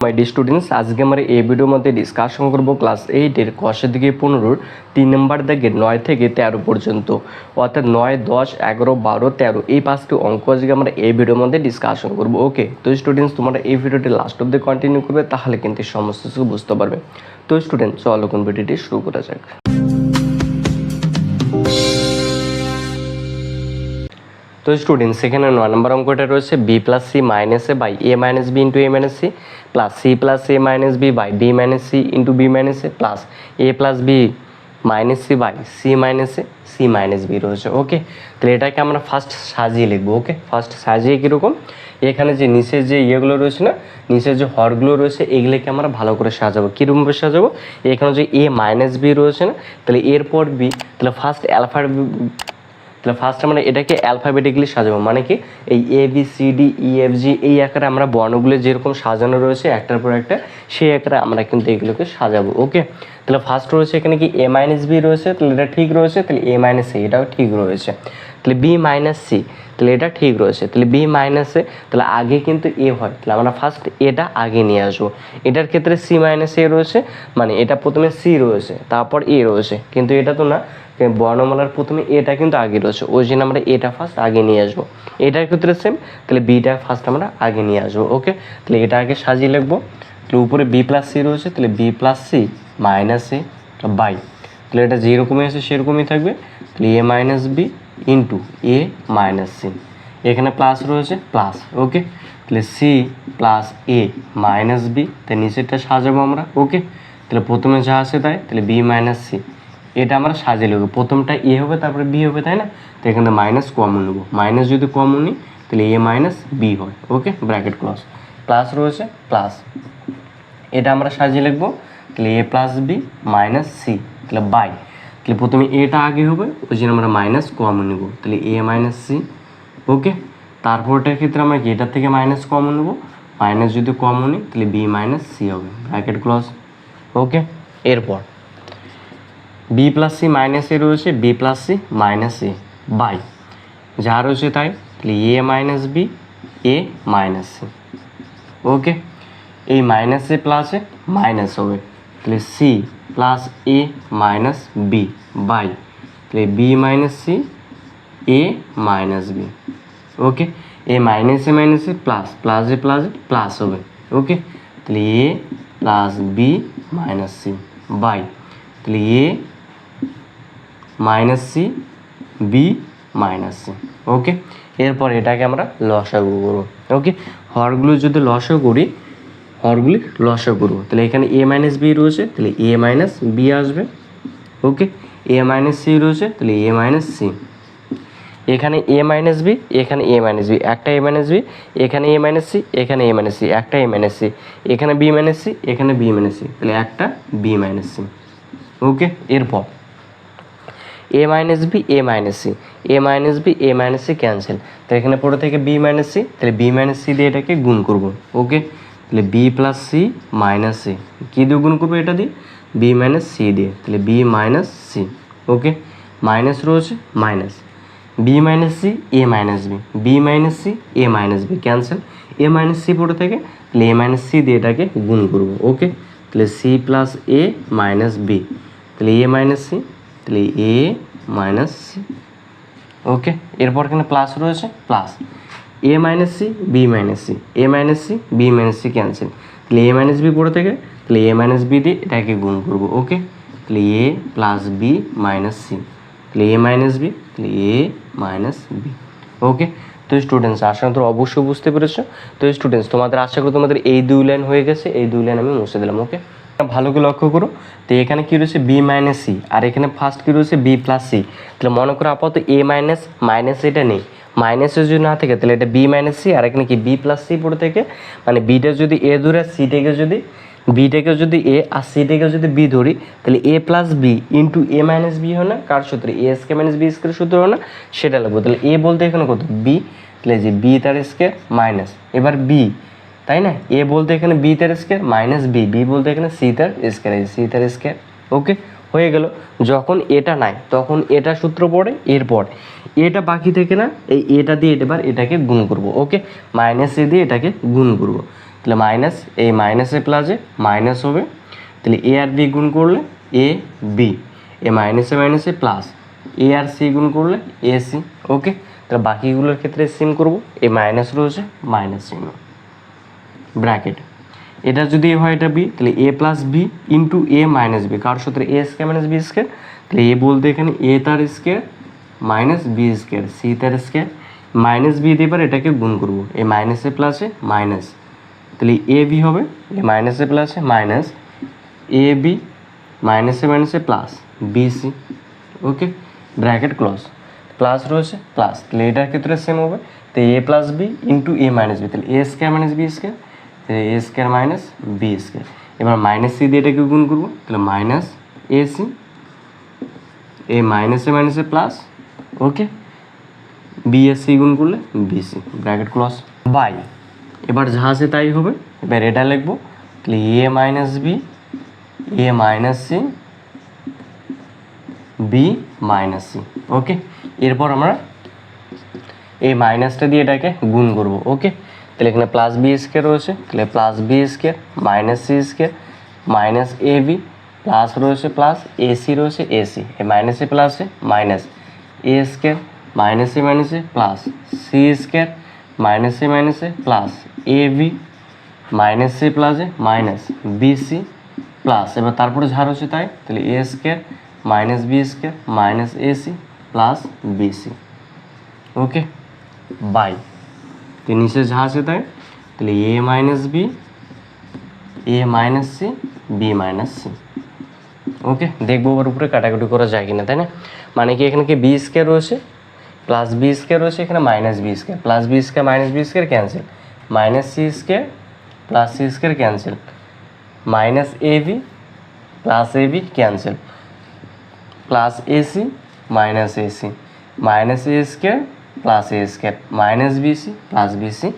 মাই D students, আজকে আমরা এই ভিডিওর মধ্যে ডিসকাশন করব ক্লাস 8-এর কষের দিকে 15-র 3 নম্বর দাগে 9 থেকে 13 পর্যন্ত, অর্থাৎ 9, 10, 11, 12, 13 এই 5টি অঙ্ক আজকে আমরা এই ভিডিওর মধ্যে ডিসকাশন করব। ওকে, তো স্টুডেন্টস তোমরা এই ভিডিওটি লাস্ট অব্দি কন্টিনিউ করবে, তাহলে কিন্তু সমস্ত কিছু বুঝতে পারবে। তো স্টুডেন্ট চলো কোন ভিডিওটি শুরু করা যাক। তো স্টুডেন্টস এখানে 9 নম্বর অঙ্কটা রয়েছে B plus C minus A by A minus B into A minus C plus C plus A minus B by B minus C into B minus A plus A plus B minus C by C minus A C minus B রয়েছে। Okay, তাহলে এটাকে আমরা first সাজিয়ে লিখবো। ওকে, first সাজিয়ে কীরকম, এখানে যে নিচের যে ইয়েগুলো রয়েছে না, নিচের যে হরগুলো রয়েছে এগুলোকে আমরা ভালো করে সাজাবো। কীরকমভাবে সাজাবো, এখানে যে এ মাইনাস বি রয়েছে না, তাহলে এরপর বি, তাহলে ফার্স্ট আমরা এটাকে অ্যালফাবেটিক্যালি সাজাবো। মানে কি, এই A B C D E F G এই আকারে আমরা বর্ণগুলো যেরকম সাজানো রয়েছে একটার পর একটা, সেই আকারে আমরা কিন্তু এগুলোকে সাজাবো। ওকে, তাহলে ফার্স্ট রয়েছে এখানে কি এ মাইনাস বি রয়েছে, তাহলে এটা ঠিক রয়েছে, তাহলে এ মাইনাস সি এটাও ঠিক রয়েছে। তাহলে বি মাইনাস সি, তাহলে এটা ঠিক রয়েছে, তাহলে বি মাইনাস এ, তাহলে আগে কিন্তু এ হয়, তাহলে আমরা ফার্স্ট এটা আগে নিয়ে আসবো। এটার ক্ষেত্রে সি মাইনাস এ রয়েছে, মানে এটা প্রথমে সি রয়েছে তারপর এ রয়েছে, কিন্তু এটা তো না, বর্ণমালার প্রথমে এটা কিন্তু আগে রয়েছে, ওই জন্য আমরা এটা ফার্স্ট আগে নিয়ে আসবো। এটার ক্ষেত্রে সেম, তাহলে বিটা ফার্স্ট আমরা আগে নিয়ে আসবো। ওকে, তাহলে এটা আগে সাজিয়ে লিখবো। তাহলে উপরে বি প্লাস সি রয়েছে, তাহলে B plus C minus A by, তাহলে এটা যেরকমই আছে সেরকমই থাকবে, তাহলে A minus B into A minus C, এখানে প্লাস রয়েছে প্লাস। ওকে, তাহলে C plus A minus B, তাই নিচেরটা সাজাবো আমরা। ওকে, তাহলে প্রথমে যা আছে তাই, তাহলে বি মাইনাস সি, এটা আমরা সাজিয়ে নেবো। প্রথমটা এ হবে তারপরে বি হবে, তাই না, তো এখানে মাইনাস কমন নেবো, মাইনাস যদি কমন নিই তাহলে এ মাইনাস বি হয়। ওকে, ব্র্যাকেট ক্লোজ, প্লাস রয়েছে প্লাস, এটা আমরা সাজিয়ে লিখবো, তাহলে A plus B minus C, তাহলে বাই, তাহলে প্রথমে এটা আগে হবে ওই জন্য আমরা মাইনাস কমন নেবো, তাহলে এ মাইনাস সি। ওকে, তারপরটার ক্ষেত্রে আমরা এটার থেকে মাইনাস কমন নেবো, মাইনাস যদি কমন নিই তাহলে বি মাইনাস সি হবে, ব্র্যাকেট ক্লোজ। ওকে, এরপর B plus C minus A রয়েছে, B plus C minus A by যা রয়েছে তাই, তাহলে A minus B A minus C. Okay, এই মাইনাস এ প্লাসে মাইনাস হবে, তাহলে C plus A minus B by, তাহলে B minus C A minus B. Okay, A মাইনাসে মাইনাসে প্লাস, প্লাসে প্লাসে প্লাস হবে। ওকে, তাহলে A plus B minus C by, তাহলে A minus C B minus C. Okay, এরপর এটাকে আমরা লসাগু করবো। ওকে, হরগুলো যদি লসাগু করি, হরগুলি লসাগু করবো, তাহলে এখানে এ মাইনাস বি রয়েছে, তাহলে এ মাইনাস বি আসবে। ওকে, এ মাইনাস সি রয়েছে, তাহলে এ মাইনাস সি, এখানে এ মাইনাস বি, এখানে এ মাইনাস বি, একটা এ মাইনাস বি, এখানে এ মাইনাস সি, এখানে এ মাইনাস সি, একটা এ মাইনাস সি, এখানে বি মাইনাস সি, এখানে বি মাইনাস সি, তাহলে একটা বি মাইনাস সি। ওকে, এরপর A minus B A minus C, A minus B A minus C cancel, তো এখানে পড়ে থেকে বি মাইনাস সি, তাহলে বি মাইনাস সি দিয়ে এটাকে গুণ করব। ওকে, তাহলে B plus C minus C, কী দিয়ে গুণ করবো, এটা দিয়ে বি মাইনাস সি দিয়ে, তাহলে B minus C. Okay, minus রয়েছে minus, B minus C A minus B, B minus C A minus B cancel, A minus C পড়ে থেকে, তাহলে এ মাইনাস সি দিয়ে এটাকে গুণ করবো। ওকে, তাহলে C plus A minus B, তাহলে এ মাইনাস সি, তাহলে এ মাইনাস সি। ওকে, এরপর এখানে প্লাস রয়েছে plus, A minus C B minus C, A minus C B minus C cancel, তাহলে এ মাইনাস বি পড়ে থেকে, তাহলে এ মাইনাস বি দিয়ে এটাকে গুণ করবো। ওকে, তাহলে A plus B minus C, তাহলে এ মাইনাস বি, তাহলে এ মাইনাস বি। ওকে, তো স্টুডেন্টস আশা করি অবশ্যই বুঝতে পেরেছো। তো স্টুডেন্টস তোমাদের আশা করি তোমাদের এই 2 লাইন হয়ে গেছে, এই 2 লাইন আমি মুছে দিলাম। ওকে, ভালো করে লক্ষ্য করো, তো এখানে কী রয়েছে বি মাইনাস সি, আর এখানে ফার্স্ট কী রয়েছে বি প্লাস সি, তাহলে মনে করো আপাতত এ মাইনাস মাইনাস এটা নেই, মাইনাসের যদি না থাকে তাহলে এটা বি মাইনাস সি, আর এখানে কি বি প্লাস সি পড়ে থেকে, মানে বিটা যদি এ ধরে আর সিটাকে যদি বিটাকে যদি এ আর সিটাকে যদি বি ধরি, তাহলে A plus B into A minus B হয় না, কার সূত্র, A square minus B square সূত্র হয় না, সেটা লাগবো। তাহলে এ বলতে এখানে কত বি, তাহলে যে বি তার স্কোয়ার মাইনাস, এবার বি, তাই না, এ বলতে এখানে বি তার স্কোয়ার মাইনাস বি, বি বলতে এখানে সি তার স্কোয়ার, সি তার স্কোয়ার। ওকে, হয়ে গেল। যখন এটা নাই তখন এটা সূত্র পড়ে, এরপর এটা বাকি থেকে না, এই এটা দিয়ে এবার এটাকে গুণ করব। ওকে, মাইনাস এ দিয়ে এটাকে গুণ করব, তাহলে মাইনাস এই মাইনাসে প্লাসে মাইনাস হবে, তাহলে এ আর বি গুণ করলে এ বি, এ মাইনাসে মাইনাসে প্লাস, এ আর সি গুণ করলে এ সি। ওকে, তাহলে বাকিগুলোর ক্ষেত্রে সেম করব, এ মাইনাস রয়েছে মাইনাস চিহ্ন ব্র্যাকেট, এটা যদি এ হয় এটা বি, তাহলে A plus B into A minus B, কার সূত্রে A square minus B square, তাহলে এ বলতে এখানে এ তার square minus B square, C তার স্কোয়ার, মাইনাস বি দিয়ে এবার এটাকে গুণ করবো, এ মাইনাসে প্লাসে মাইনাস, তাহলে এ বি হবে এ মাইনাসে প্লাসে মাইনাস এ বি মাইনাসে মাইনাসে প্লাস বি সি। ওকে, ব্র্যাকেট ক্লোজ, প্লাস রয়েছে প্লাস, তাহলে এটার ক্ষেত্রে সেম হবে, তো A plus B into A minus B, তাহলে A square minus B square, A square minus B square, এবার মাইনাস সি দিয়ে এটাকে গুণ করবো, তাহলে মাইনাস এ সি, এ মাইনাসে মাইনাসে প্লাস, ওকে, বি এস সি গুণ করলে বিসি, ব্র্যাকেট ক্লোজ বাই, এবার যা আছে তাই হবে, এবার এটা লিখবো, তাহলে A minus B A minus C B minus C. Okay, এরপর আমরা এই মাইনাসটা দিয়ে এটাকে গুণ করব। ওকে, তাহলে এখানে প্লাস বি স্কোয়ার রয়েছে, তাহলে plus B square minus C square minus A B, plus রয়েছে প্লাস এসি রয়েছে এসি, এ মাইনাসে প্লাসে মাইনাস এ স্কোয়ার মাইনাসে মাইনাসে প্লাস সি স্কোয়ার মাইনাসে মাইনাসে plus A B minus C প্লাসে মাইনাস বিসি প্লাস, এবার তারপরে যা রয়েছে তাই, তাহলে A square minus B square minus AC plus BC. Okay, by, তো নিচে যা আছে তাই, তাহলে A minus B A minus C B minus C. Okay, দেখবো ওর উপরে কাটাকুটি করা যায় কিনা, তাই না? মানে কি এখানে কি বি স্কোয়ার রয়েছে প্লাস বি স্কোয়ার রয়েছে, এখানে minus B square, plus B square minus B square cancel, minus C square plus C square cancel, minus A B plus A B cancel, plus AC minus AC minus A square plus A square minus BC plus BC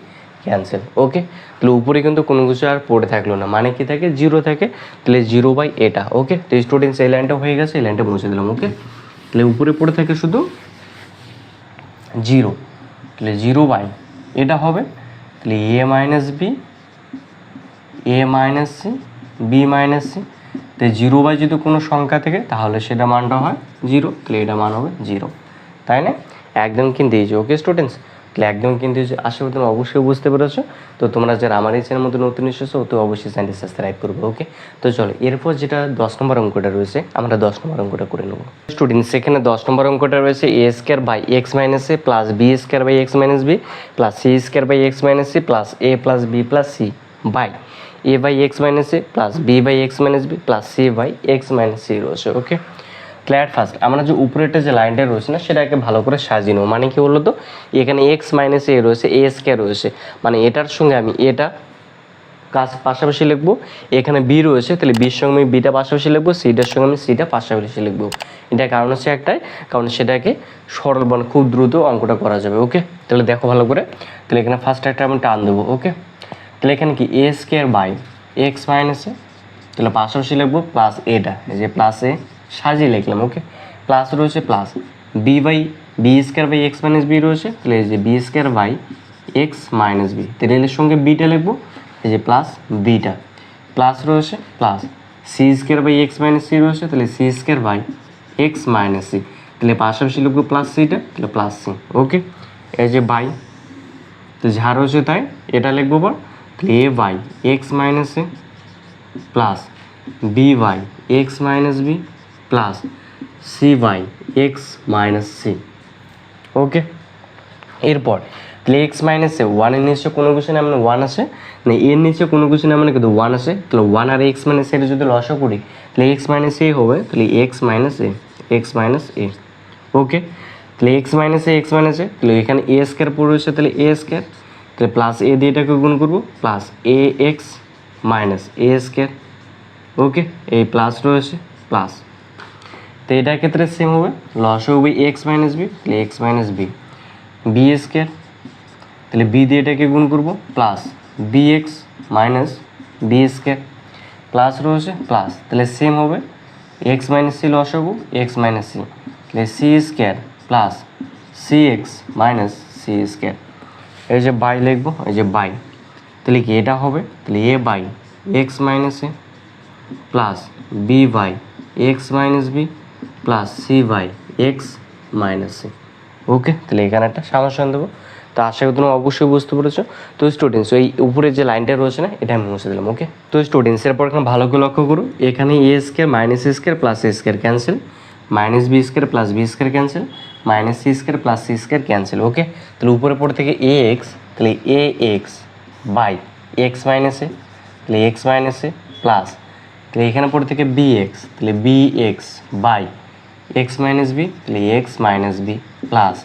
cancel. Okay, তাহলে উপরে কিন্তু কোনো কিছু আর পড়ে থাকলো না, মানে কি থাকে জিরো থাকে, তাহলে জিরো বাই এটা। ওকে, তো স্টুডেন্টস এই লাইনটা হয়ে গেছে, এই লাইনটা মুছে দিলাম। ওকে, তাহলে উপরে পড়ে থাকে শুধু জিরো, তাহলে জিরো বাই এটা হবে, তাহলে A minus B A minus C B minus C, তো জিরো বাই যদি কোনো সংখ্যা থেকে তাহলে সেটা মানটা হয় জিরো, তাহলে এটা মান হবে জিরো, তাই না? একদম কিন্তু এই যে ওকে স্টুডেন্টস, তাহলে একদম কিন্তু এই যে আশা করি তোমরা অবশ্যই বুঝতে পেরেছো। তো তোমরা যারা আমার এই চ্যানেলের মধ্যে নতুন এসেছো তো অবশ্যই চ্যানেলটি সাবস্ক্রাইব করবে। ওকে, তো চলো এরপর যেটা 10 নম্বর অঙ্কটা রয়েছে আমরা 10 নম্বর অঙ্কটা করে নেবো স্টুডেন্টস। সেখানে 10 নম্বর অঙ্কটা রয়েছে A square by x minus A plus B square by x minus B plus C square by x minus C plus A plus B plus C by A by x minus A plus B by x minus B plus C by x minus C রয়েছে। Okay, clear? First আমরা যে উপরেটা যে লাইনটা রয়েছে না সেটাকে ভালো করে সাজিয়ে নেবো। মানে কি বলতো, এখানে এক্স মাইনাস এ রয়েছে এ স্কোয়ার রয়েছে, মানে এটার সঙ্গে আমি এটা কাজ পাশাপাশি লিখবো, এখানে বি রয়েছে তাহলে বির সঙ্গে আমি বিটা পাশাপাশি লিখবো, সিটার সঙ্গে আমি সিটা পাশাপাশি লিখবো। এটার কারণ হচ্ছে একটাই, কারণ সেটাকে সরল মানে খুব দ্রুত অঙ্কটা করা যাবে। ওকে, তাহলে দেখো ভালো করে, তাহলে এখানে ফার্স্ট একটা আমি টান দেবো। ওকে, তাহলে এখানে কি A square by x minus A, তাহলে পাশাপাশি লিখবো প্লাস এটা, এই যে প্লাস এ সাজিয়ে লিখলাম। ওকে, প্লাস রয়েছে plus B by B square by x minus B রয়েছে, তাহলে এই যে B square by x minus B, তাহলে এর সঙ্গে বিটা লিখবো, এই যে প্লাস বিটা, প্লাস রয়েছে plus C square by x minus C রয়েছে, তাহলে C square by x minus C, তাহলে পাশাপাশি লিখবো প্লাস সিটা, তাহলে প্লাস সি। ওকে, এই যে বাই, তো যা রয়েছে তাই এটা লিখবো পর, তাহলে A by x minus A plus B by x minus B plus C by x minus C. Okay, এরপর তাহলে এক্স মাইনাসে ওয়ানের নিচে কোনো কিছু না মানে ওয়ান আসে, মানে এর নিচে কোনো কিছু না মানে কিন্তু ওয়ান আসে, তাহলে ওয়ান আর এক্স মাইনাস এটা যদি লসা করি তাহলে এক্স মাইনাস এ হবে, তাহলে x minus A x minus A. ওকে, তাহলে x minus A x minus A, তাহলে এখানে এ স্কোয়ার পড়ে রয়েছে, তাহলে এ স্কোয়ার, তাহলে প্লাস এ দিয়ে এটাকে গুণ করবো plus A x minus A square. ওকে, এই প্লাস রয়েছে প্লাস, তো এটার ক্ষেত্রে সেম হবে, লস হবে এক্স মাইনাস বি, তাহলে x minus B B square, তাহলে বি দিয়ে এটাকে গুণ করবো plus B X minus B square, plus রয়েছে প্লাস, তাহলে সেম হবে এক্স মাইনাস সি লস হবো এক্স মাইনাস সি, তাহলে C square plus C x minus C square, এই যে বাই লিখবো, এই যে বাই, তাহলে কি এটা হবে, তাহলে A by x minus A plus B by x minus B plus C by x minus C. Okay, তাহলে এখানে একটা সামঞ্জস্য দেবো। তো আশা করি তোমরা অবশ্যই বুঝতে পেরেছো। তো স্টুডেন্টস এই উপরে যে লাইনটা রয়েছে না, এটা আমি মুছে দিলাম। ওকে, তো স্টুডেন্টস এরপর এখানে ভালো করে লক্ষ্য করো, এখানে A square minus A square plus A square cancel, minus B square plus B square cancel, minus C square plus C square cancel. Okay, তাহলে উপরে পড়ে থেকে এ এক্স, তাহলে A x by x minus A, তাহলে x minus A plus, তাহলে এখানে পড়ে থেকে বি এক্স, তাহলে B x by x minus B, তাহলে x minus B plus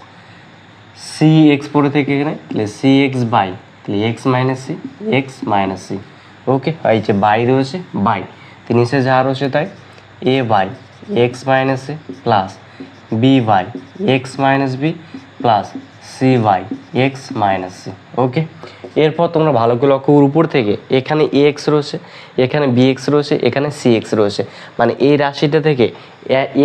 C x পড়ে থেকে এখানে, তাহলে সি এক্স বাই, তাহলে x minus C, x minus C. Okay, এই যে বাই রয়েছে বাই, তো নিচে যা রয়েছে তাই A by x minus A plus B by x minus B plus C by x minus C. Okay, এরপর তোমরা ভালো করে লক্ষ্য করো, উপর থেকে এখানে এ এক্স রয়েছে, এখানে বি এক্স রয়েছে, এখানে সি এক্স রয়েছে, মানে এই রাশিটা থেকে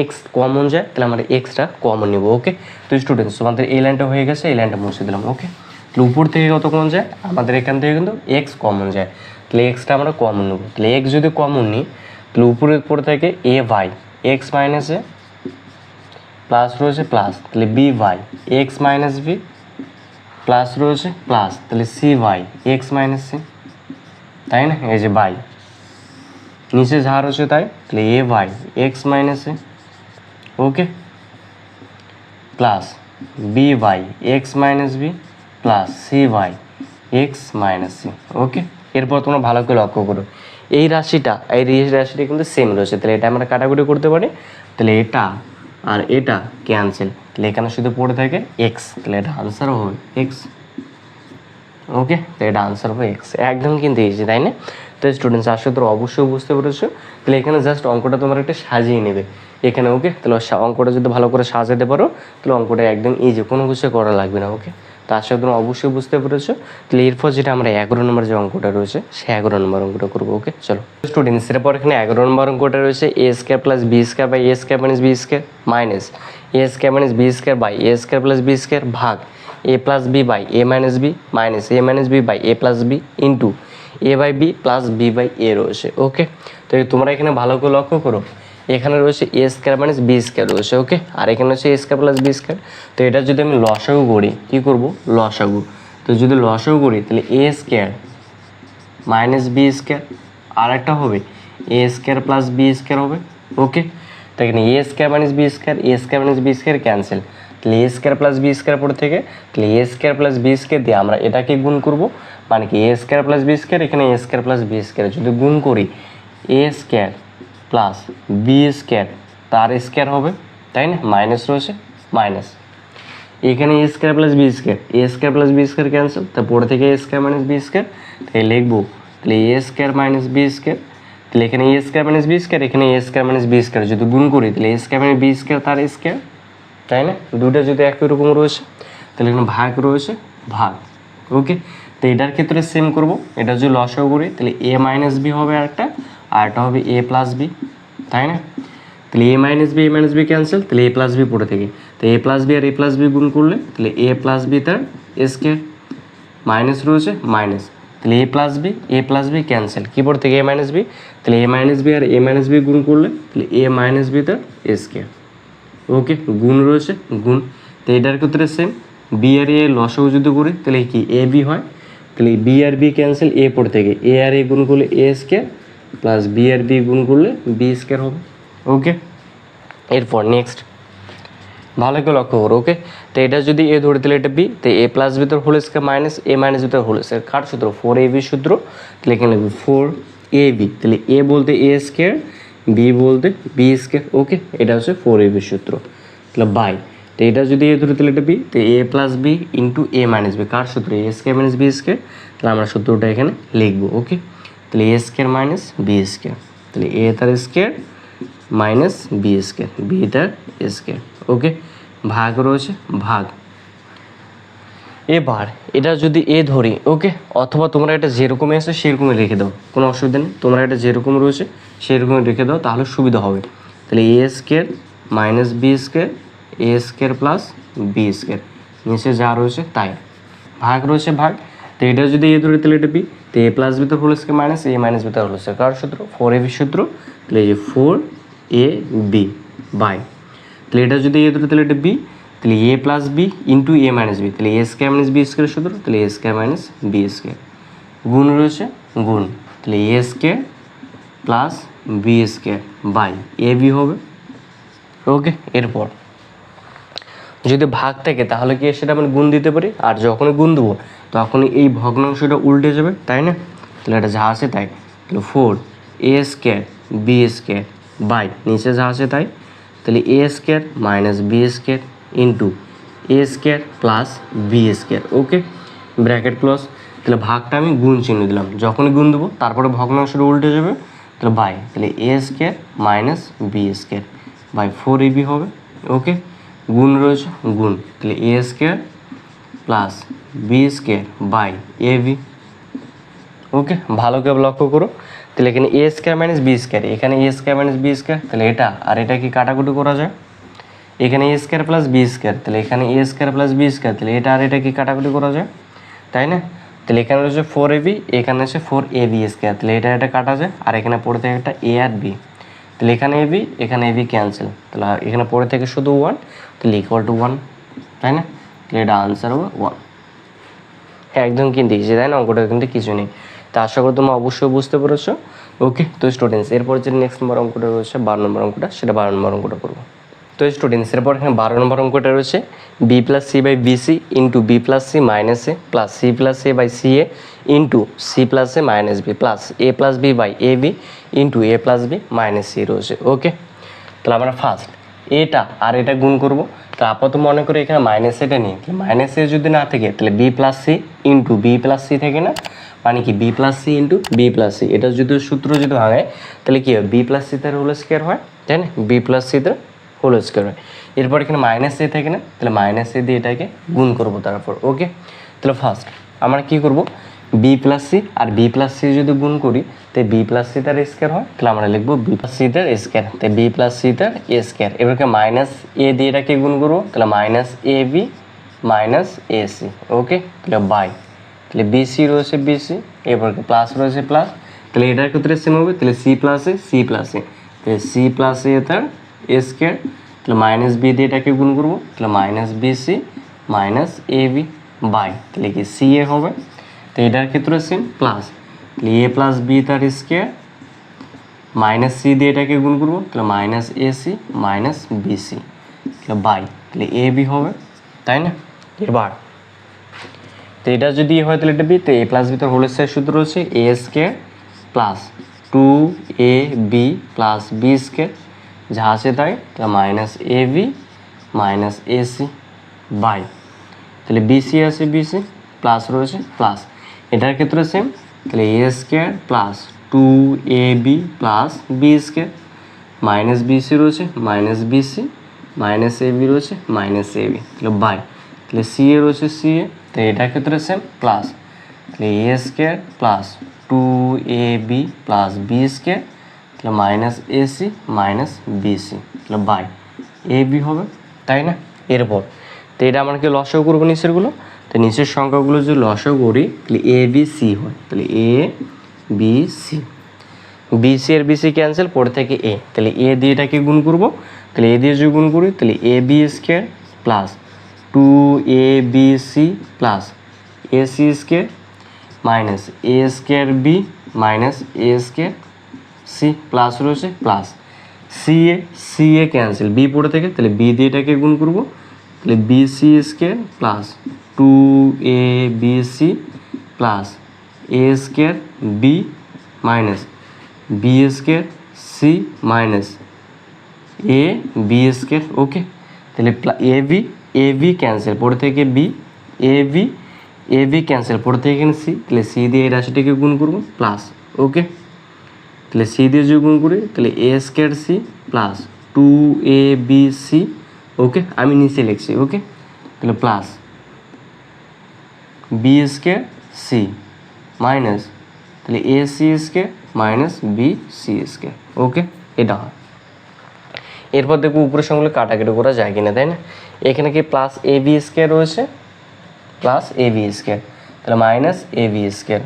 এক্স কমন যায়, তাহলে আমরা এক্সটা কমন নেব। ওকে, তো স্টুডেন্টস তোমাদের এই লাইনটা হয়ে গেছে, এই লাইনটা মুছে দিলাম। ওকে, তাহলে উপর থেকে কত কমন যায়, আমাদের এখান থেকে কিন্তু এক্স কমন যায়, তাহলে এক্সটা আমরা কমন নেব। তাহলে এক্স যদি কমন নিই, তাহলে উপরে থেকে A by x minus A plus রয়েছে প্লাস, তাহলে B by x minus B plus রয়েছে প্লাস, তাহলে C by x minus C, তাই না? এই যে বাই নিচে যা রয়েছে তাই, তাহলে A by x minus A, okay, plus B by x minus B plus C by x minus C. Okay, এরপর তোমরা ভালো করে লক্ষ্য করো, এই রাশিটা কিন্তু সেম রয়েছে, তাহলে এটা আমরা কাটাকুটি করতে পারি, তাহলে এটা আর এটা ক্যান্সেল, তাহলে এখানে শুধু পড়ে থাকে এক্স, তাহলে এটা আনসার হবে এক্স। ওকে, তো এটা আনসার হবে এক্স, একদম কিন্তু ইজি, তাই না? তো স্টুডেন্টস আসলে তোমরা অবশ্যই বুঝতে পেরেছো। তাহলে এখানে জাস্ট অঙ্কটা তোমরা একটা সাজিয়ে নেবে এখানে। ওকে, তাহলে অঙ্কটা যদি ভালো করে সাজাতে পারো, তাহলে অঙ্কটা একদম ইজি, কোনো কিছু করা লাগবে না। ওকে, তো আসলে তোমরা অবশ্যই বুঝতে পেরেছো। তাহলে এরপর যেটা আমরা 11 নম্বর যে অঙ্কটা রয়েছে, সে 11 নম্বর অঙ্কটা করবো। ওকে, চলো স্টুডেন্টস, এরপর এখানে 11 নম্বর অঙ্কটা রয়েছে A square plus B square by A square minus B square minus A square minus B square by A square plus B square ভাগ A plus B by A minus B minus A minus B by A plus B into A by B plus B by A রয়েছে। Okay, তো তোমরা এখানে ভালো করে লক্ষ্য করো, এখানে রয়েছে A square minus B square রয়েছে। ওকে, আর এখানে রয়েছে A square plus B square. তো এটা যদি আমি লসাগু করি, কী করবো, লসাগু, তো যদি লসাগু করি তাহলে A square minus B square, আর একটা হবে A square plus B square হবে। ওকে, তো এখানে A square minus B square, A square minus B square cancel, তাহলে A square plus B square পড়ে থেকে, তাহলে A square plus B square দিয়ে আমরা এটাকে গুণ করব, মানে কি A square plus B square, এখানে A square plus B square যদি গুণ করি A square plus B square তার স্কোয়ার হবে, তাই না? মাইনাস রয়েছে মাইনাস, এখানে A square plus B square, A square plus B square cancel, তা পড়ে থেকে A square minus B square, তাই লিখবো তাহলে A square minus B square, তাহলে এখানে A square minus B square, এখানে A square minus B square যদি গুণ করি, তাহলে A square minus B square তার স্কোয়ার, তাই না? দুটো যদি একই রকম রয়েছে, তাহলে এখানে ভাগ রয়েছে ভাগ। ওকে, তো এটার ক্ষেত্রে সেম করব, এটা যদি লসাগু করি তাহলে এ মাইনাস বি হবে আরেকটা, আর এটা হবে এ প্লাস বি, তাই না? তাহলে এ মাইনাস বি ক্যান্সেল, তাহলে এ প্লাস বি পড়ে থেকে, তো A plus B R A plus B গুণ করলে তাহলে এ প্লাস বি তার স্কোয়ার, মাইনাস রয়েছে মাইনাস, তাহলে এ প্লাস বি ক্যান্সেল, কী পড়ে থেকে এ মাইনাস বি, তাহলে A minus B R A minus B গুণ করলে তাহলে এ মাইনাস বি তার স্কোয়ার। ওকে, গুণ রয়েছে গুণ, তো এটার ক্ষেত্রে সেম, বি আর এ লসাগু যদি করি তাহলে কি এ বি হয়, তাহলে বি আর বি ক্যান্সেল, এ পড়ে থেকে এ আর এ গুণ করলে এ স্কোয়ার প্লাস বি আর বি গুণ করলে বি স্কোয়ার হবে। ওকে, এরপর নেক্সট ভালো করে লক্ষ্য করো। ওকে, তো এটা যদি এ ধরে তাহলে এটা বি, তো এ প্লাস বি তোর whole square minus A minus B তোর হোল স্কোয়ার, কার সূত্র 4ab সূত্র, তাহলে এখানে লিখবি 4ab, তাহলে এ বলতে এ স্কোয়ার, বি বলতে বি স্কোয়ার। ওকে, এটা হচ্ছে 4ab সূত্র, তাহলে বাই, তো এটা যদি এ ধরে তাহলে এটা বি, তো A plus B into A minus B, কার সূত্র A square minus B square, তাহলে আমরা সূত্রটা এখানে লিখবো। ওকে, তাহলে A square minus B square, তাহলে এ তার square minus B square, B তার স্কোয়ার। ওকে, ভাগ রয়েছে ভাগ। এবার এটা যদি এ ধরি, ওকে, অথবা তোমরা এটা যেরকমই আছে সেরকমই রেখে দাও, কোনো অসুবিধা নেই, তোমরা এটা যেরকম রয়েছে সেরকমই রেখে দাও, তাহলে সুবিধা হবে। তাহলে A square minus B square, A square plus B square, নিচে যা রয়েছে তাই, ভাগ রয়েছে ভাগ, তো তো এটা যদি এ ধরে তাহলে এটা বি, তো এ প্লাস বি তো whole square minus A minus B তো হোল স্কয়ার, কার সূত্র 4ab সূত্র, তাহলে এই যে 4ab বাই, তাহলে এটা যদি এ ধরে তাহলে এটা বি, তাহলে A plus B into A minus B, তাহলে A square minus B square সূত্র, তাহলে A square minus B square গুণ রয়েছে গুণ, তাহলে A square plus B square by A B হবে। ওকে, এরপর যদি ভাগ থাকে তাহলে কি সেটা আমি গুণ দিতে পারি, আর যখনই গুণ দেবো তখনই এই ভগ্নাংশটা উল্টে যাবে, তাই না? তাহলে এটা যা আছে তাই, তাহলে 4a square B square by নিচে যা আছে তাই, তাহলে A square minus B square into A square plus B square. Okay, bracket close. তাহলে ভাগটা আমি গুণ চিহ্ন দিলাম, যখনই গুণ দেবো তারপরে ভগ্নাংশটা উল্টে যাবে, তাহলে বাই, তাহলে A square minus B square by 4ab হবে। ওকে, গুণ রয়েছে গুণ, তাহলে A square plus B square by A B. Okay, ভালো করে লক্ষ্য করো, তাহলে এখানে A square minus B square, এখানে A square minus B square, তাহলে এটা আর এটা কি কাটাকুটি করা যায়, এখানে A square plus B square, তাহলে এখানে A square plus B square, তাহলে এটা আর এটা কি কাটাকুটি করা যায়, তাই না? তাহলে এখানে রয়েছে 4ab, এখানে আছে 4ab স্কয়ার, তাহলে এটা এটা কাটা যায়, আর এখানে পড়ে থাকে একটা এ আর বি, তাহলে এখানে এবি এখানে এবি ক্যান্সেল, তাহলে এখানে পড়ে থেকে শুধু 1, তাহলে ইকুয়াল টু 1, তাই না? তাহলে এটা আনসার হবে 1। হ্যাঁ, একদম কিন্তু ইজি, তাই না? অঙ্কটা কিন্তু কিছু নেই। তো আশা করি তোমরা অবশ্যই বুঝতে পেরেছো। ওকে, তো স্টুডেন্টস এরপর যে নেক্সট নম্বর অঙ্কটা রয়েছে 12 নম্বর অঙ্কটা, সেটা 12 নম্বর অঙ্কটা করবো। তো স্টুডেন্টস এরপর এখানে 12 নম্বর অঙ্কটা রয়েছে B plus C by BC into B plus C minus A plus C plus A by C A into C plus A minus B plus A plus B by A B into A plus B minus C রয়েছে। Okay, তাহলে আমরা first এটা আর এটা গুণ করবো। তো আপাতত মনে করি এখানে মাইনাস এটা নিই, মাইনাস এ যদি না থাকে তাহলে B plus C into B plus C থাকে না, মানে কি B plus C into B plus C, এটা যদি সূত্র যদি ভাঙায় তাহলে কি হয়, বি প্লাস সি তার হোল স্কয়ার হয়, তাই না? বি প্লাস সি তার হোল স্কয়ার হয়। এরপর এখানে মাইনাস এ থাকে না, তাহলে মাইনাস এ দিয়ে এটাকে গুণ করবো তারপর। ওকে, তাহলে ফার্স্ট আমরা কি করব, বি প্লাস সি আর বি প্লাস সি যদি গুণ করি তাই বি প্লাস সি তার স্কয়ার হয়, তাহলে আমরা লিখবো বি প্লাস সি তার স্কয়ার, তাই বি প্লাস সি তার স্কয়ার। এবারকে মাইনাস এ দিয়ে এটাকে গুণ করবো, তাহলে minus A B minus A C. Okay, তাহলে বাই, তাহলে বিসি রয়েছে বিসি, এবারকে প্লাস রয়েছে প্লাস, তাহলে এটার ক্ষেত্রে সেম হবে, তাহলে C plus A C plus এ, তাহলে সি প্লাস এ তার স্কয়ার, তাহলে মাইনাস বি দিয়ে এটাকে গুণ করবো, তাহলে minus BC minus A B by, তাহলে কি সি এ হবে, তো এটার ক্ষেত্রে সেম প্লাস, তাহলে এ প্লাস বি তার স্কয়ার মাইনাস সি দিয়ে এটাকে গুণ করবো, তাহলে minus A C minus BC, তাহলে বাই, তাহলে এ বি হবে, তাই না? এবার তো এটা যদি হয় তাহলে এটা বি, তো এ প্লাস বি তার হোল স্কয়ার সূত্র রয়েছে A square plus 2ab plus B square, যা আছে তাই, তাহলে minus A B minus A C by, তাহলে বিসি আছে বিসি প্লাস রয়েছে প্লাস, এটার ক্ষেত্রে সেম, তাহলে A square plus 2ab plus B square minus BC রয়েছে minus BC minus A B রয়েছে মাইনাস এ বি, তাহলে বাই, তাহলে সি এ রয়েছে সি এ, তো এটার ক্ষেত্রে সেম প্লাস, তাহলে A square plus 2ab plus B square, তাহলে মাইনাস এসি মাইনাস বিসি, তাহলে বাই এ বি হবে, তাই না? এরপর তো এটা আমরা কি লসাগু করবো নিচেরগুলো, তো নিচের সংখ্যাগুলো যদি লসাগু করি তাহলে এ বি সি হয়, তাহলে এ বি সি, বিসি এর বিসি ক্যান্সেল, পড়ে থেকে এ, তাহলে এ দিয়ে এটাকে গুণ করবো, তাহলে এ দিয়ে যদি গুণ করি তাহলে A B square plus 2abc plus A C square minus A square B minus A square C plus রয়েছে plus C A cancel, B পড়ে থেকে, তাহলে বি দিয়ে এটাকে গুণ করবো, তাহলে BC square plus 2abc plus A square B minus B square C minus A B square. Okay, তাহলে এ বি ক্যান্সেল, পড়ে থেকে বি এ বি ক্যান্সেল, পড়ে থেকে এখানে সি, তাহলে সি দিয়ে এই রাশিটিকে গুণ করবো প্লাস। ওকে, তাহলে সি দিয়ে যদি গুণ করি তাহলে A square C plus 2abc। Okay, আমি নিচে লিখছি। ওকে, তাহলে plus B square C minus, তাহলে A C square minus B C square. Okay, এটা হয়। এরপর দেখবো উপরের সঙ্গে কাটাকাটি করা যায় কিনা, তাই না? এখানে কি প্লাস এ বি স্কয়ার রয়েছে প্লাস এ বি স্কয়ার, তাহলে মাইনাস এ বি স্কোয়ার।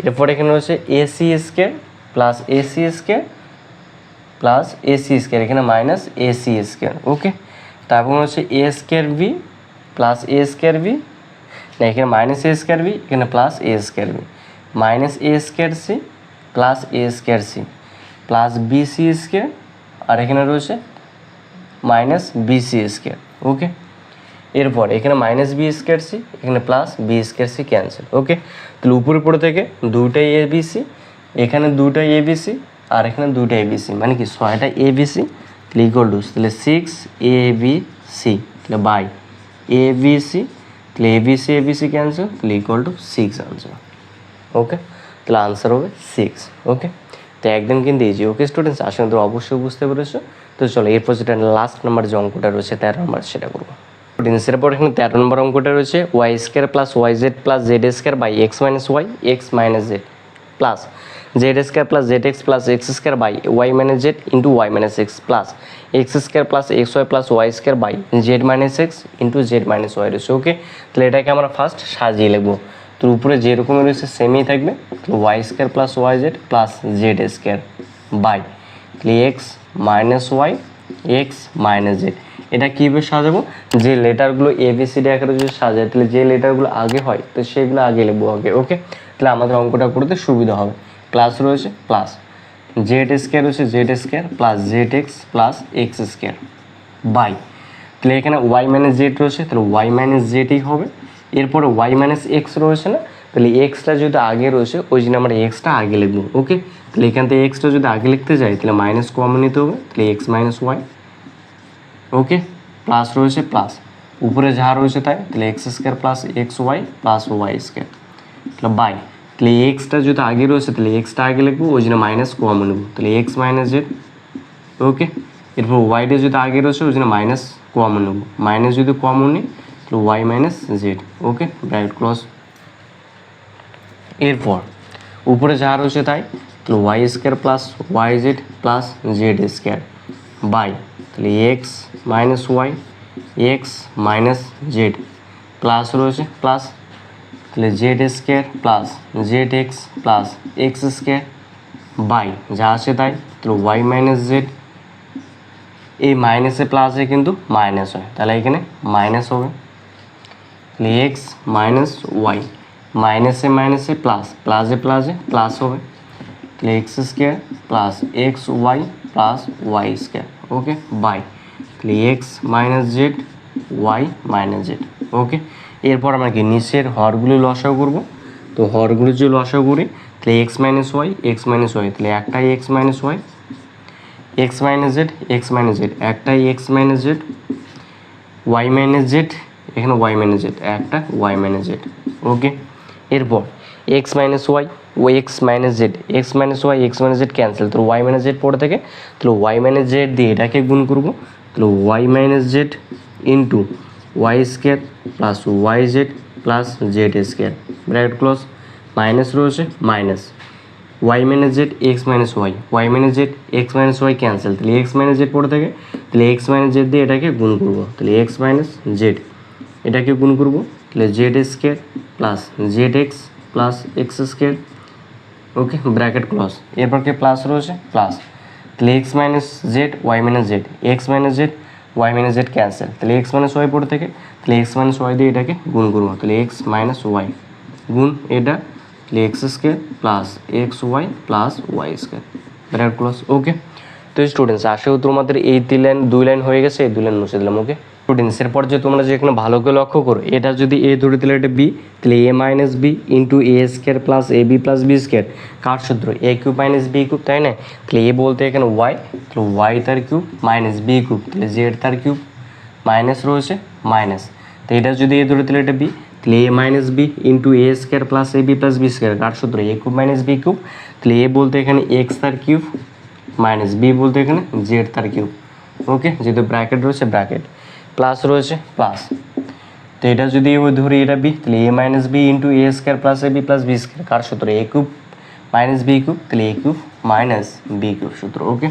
এরপর এখানে রয়েছে AC square plus AC square plus AC square, এখানে মাইনাস এসি স্কোয়ার। ওকে, তারপর হচ্ছে A square B plus A square B, না এখানে মাইনাস এ স্কোয়ার বি, এখানে plus A square B, minus A square C plus A square C plus BC square, আর এখানে রয়েছে minus BC square. Okay, এরপর এখানে মাইনাস বি স্কোয়ার সি, এখানে plus B square C cancel. Okay, তাহলে উপরে পড়ে থেকে দুইটাই এ বি সি, এখানে দুইটাই এ বি সি আর এখানে দুইটা এ বি সি, মানে কি 6টা এ বি সি, তাহলে ইকুয়াল টু তাহলে 6 এ বি সি, তাহলে বাই এ বি সি, তাহলে এ বি সি ক্যান্সেল, তাহলে ইকুয়াল টু 6 আনসার। ওকে, তাহলে আনসার হবে 6। ওকে, তো একদম কিন্তু ইজি। ওকে স্টুডেন্টস, আশা করি অবশ্যই বুঝতে পেরেছো। তো চলো এরপর যেটা লাস্ট নাম্বার যে অঙ্কটা রয়েছে 13 নাম্বার, সেটা করবো। স্টুডেন্টসের পর এখানে 13 নম্বর অঙ্কটা রয়েছে Y square plus Y Z plus Z square by x minus Y x minus Z plus Z square plus Z x plus x square by Y minus Z into Y minus X plus x square plus x Y plus Y square by Z minus X into Z minus Y রয়েছে। Okay, তাহলে এটাকে আমরা first সাজিয়ে লিখবো। তো উপরে যেরকম রয়েছে সেমই থাকবে, তাহলে y square plus Y Z plus Z square by তাহলে x minus Y x minus z. এটা কীভাবে সাজাবো, যে লেটারগুলো এ বি সি ডি আকারে যদি সাজায় তাহলে যে লেটারগুলো আগে হয় তো সেগুলো আগে লিখবো আগে। ওকে, তাহলে আমাদের অঙ্কটা করতে সুবিধা হবে। প্লাস রয়েছে প্লাস জেড স্কোয়ার রয়েছে Z square plus Z x plus x square by তাহলে এখানে ওয়াই মাইনাস জেড রয়েছে, তাহলে ওয়াই মাইনাস জেডই হবে। এরপরে ওয়াই মাইনাস এক্স রয়েছে না, তাহলে এক্সটা যদি আগে রয়েছে ওই জন্য আমরা এক্সটা আগে লিখবো। ওকে, তাহলে এখান থেকে এক্সটা যদি আগে লিখতে যাই তাহলে মাইনাস কমন নিতে হবে, তাহলে x minus Y. Okay, plus রয়েছে প্লাস উপরে যা রয়েছে তাই, তাহলে x square plus x Y plus Y square, তাহলে বাই তাহলে এক্সটা যদি আগে রয়েছে তাহলে এক্সটা আগে লিখবো ওই জন্য মাইনাস কমন নেবো, তাহলে এক্স মাইনাস জেড। ওকে, এরপর ওয়াইটা যদি আগে রয়েছে ওই জন্য মাইনাস কমন নেবো, মাইনাস যদি কমন নিই তাহলে Y minus z. Okay, bracket close. এরপর উপরে যা রয়েছে তাই, তাহলে y square plus Y Z plus Z square by তাহলে x minus Y x minus Z plus রয়েছে প্লাস তাহলে z square plus Z x plus x square by যা আছে তাই, তাহলে ওয়াই মাইনাস জেড, এই মাইনাসে প্লাসে কিন্তু মাইনাস হয় তাহলে এখানে মাইনাস হবে, তাহলে এক্স মাইনাস ওয়াই মাইনাসে মাইনাসে প্লাস প্লাসে প্লাসে প্লাস হবে, তাহলে x square plus x Y plus Y square. Okay, by তাহলে x minus z y minus z. Okay, এরপর আমরা কি নিচের হরগুলো লসাগু করবো। তো হরগুলো যদি লসাগু করি তাহলে এক্স মাইনাস ওয়াই তাহলে একটাই x minus Y x minus z একটাই x minus z y minus z, এখানে ওয়াই মাইনাস জেড একটা ওয়াই মাইনাস জেড। ওকে, এরপর x minus Y x minus z cancel, তো ওয়াই মাইনাস জেড পড়ে থাকে, তাহলে ওয়াই মাইনাস জেড দিয়ে এটাকে গুণ করবো, তাহলে Y minus Z into y square plus Y Z plus Z square bracket close, minus রয়েছে minus y minus z x minus y minus z x minus y cancel, তাহলে x minus z পড়ে থাকে, তাহলে x minus Z দিয়ে এটাকে গুণ করবো, তাহলে এক্স মাইনাস জেড এটাকে গুণ করবো, তাহলে z square plus Z x plus x square. Okay, bracket close. এরপর কি প্লাস রয়েছে প্লাস, তাহলে x minus z y minus z x minus z y minus z cancel, তাহলে এক্স মাইনাস ওয়াই পড়ে থেকে, তাহলে এক্স মাইনাস ওয়াই দিয়ে এটাকে গুণ করবো, তাহলে এক্স মাইনাস ওয়াই গুণ এটা, তাহলে x square plus x Y plus Y square bracket close. Okay, তো স্টুডেন্টস আশা করি তোমাদের এই 2 লাইন হয়ে গেছে, এই 2 লাইন মুছে দিলাম। ওকে স্টুডেন্টস, এরপর যে তোমরা যে এখানে ভালো করে লক্ষ্য করো, এটা যদি এ ধরে তাহলে এটা বি, তাহলে A minus B into A square plus A B plus B square কার সূত্র, এ কিউব মাইনাস বি কিউব, তাই না? তাহলে এ বলতে এখানে ওয়াই, তাহলে ওয়াই তার কিউব মাইনাস বি কিউব, তাহলে জেড তার কিউব মাইনাস রয়েছে মাইনাস, তো এটা যদি এ ধরে তাহলে এটা বি, তাহলে A minus B into A square plus A B plus B square কার সূত্র, এ কিউব মাইনাস বি কিউব, তাহলে এ বলতে এখানে এক্স তার কিউব মাইনাস বি বলতে এখানে জেড তার কিউব। ওকে, যেহেতু ব্র্যাকেট রয়েছে ব্র্যাকেট প্লাস রয়েছে প্লাস, তো এটা যদি ধরি এটা বি, তাহলে A minus B into A square plus A B plus B square কার সূত্র, এ কিউব মাইনাস বি কিউব, তাহলে এ কিউব মাইনাস বি কিউব সূত্র। ওকে,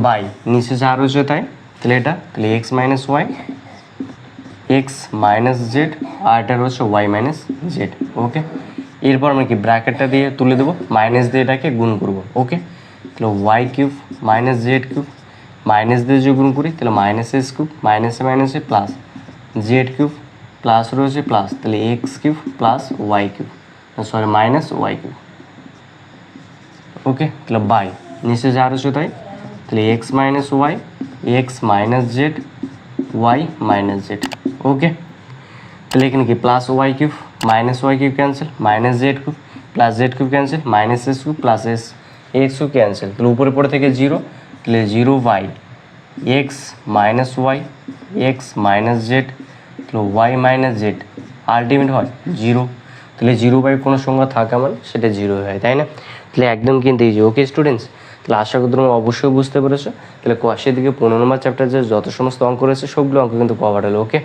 বাই নিচে যা রয়েছে তাই, তাহলে এটা তাহলে x minus Y x minus z আর এটা রয়েছে ওয়াই মাইনাস জেড। ওকে, এরপর আমরা কি ব্র্যাকেটটা দিয়ে তুলে দেবো, মাইনাস দিয়ে এটাকে গুণ করবো। ওকে, তাহলে Y cube minus Z cube, minus দিয়ে যদি গুণ করি তাহলে মাইনাস এস কিউব, মাইনাসে মাইনাসে প্লাস জেড কিউব, প্লাস রয়েছে প্লাস, তাহলে x cube plus y cube, sorry minus y cube. Okay, তাহলে বাই নিচে যা রয়েছে তাই, তাহলে x minus Y, x minus z, y minus z. Okay, তাহলে এখানে কি plus y cube minus y cube cancel, minus Z cube plus z cube cancel, minus s cube plus s x cube cancel, তাহলে উপরে পড়ে থেকে zero, তাহলে zero by x minus Y, x minus Z, তাহলে Y minus Z ultimate হয় zero. তাহলে zero by কোনো সংখ্যা থাকা মানে সেটা জিরো হয়, তাই না? তাহলে একদম কিন্তু এই যে। ওকে স্টুডেন্টস, তাহলে আশা করি তোমরা অবশ্যই বুঝতে পেরেছো। তাহলে কোয়াশের দিকে 15 নম্বর চ্যাপ্টার যে যত সমস্ত অঙ্ক রয়েছে সবগুলো অঙ্ক কিন্তু কভার হলো। ওকে,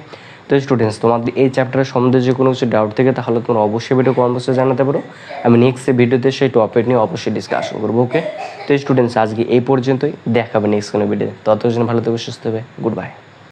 তো স্টুডেন্টস তোমাদের এই চ্যাপ্টারের সম্বন্ধে যে কোনো কিছু ডাউট থেকে তাহলে তোমরা অবশ্যই ভিডিও কমেন্ট বক্সে জানাতে পারো। আমি নেক্সট ভিডিওতে সেই টপিক নিয়ে অবশ্যই ডিসকাশন করবো। ওকে, তো স্টুডেন্টস আজকে এই পর্যন্তই, দেখাবে নেক্সট কোনো ভিডিও। ততক্ষণ ভালো থেকো, সুস্থ হবে, গুড বাই।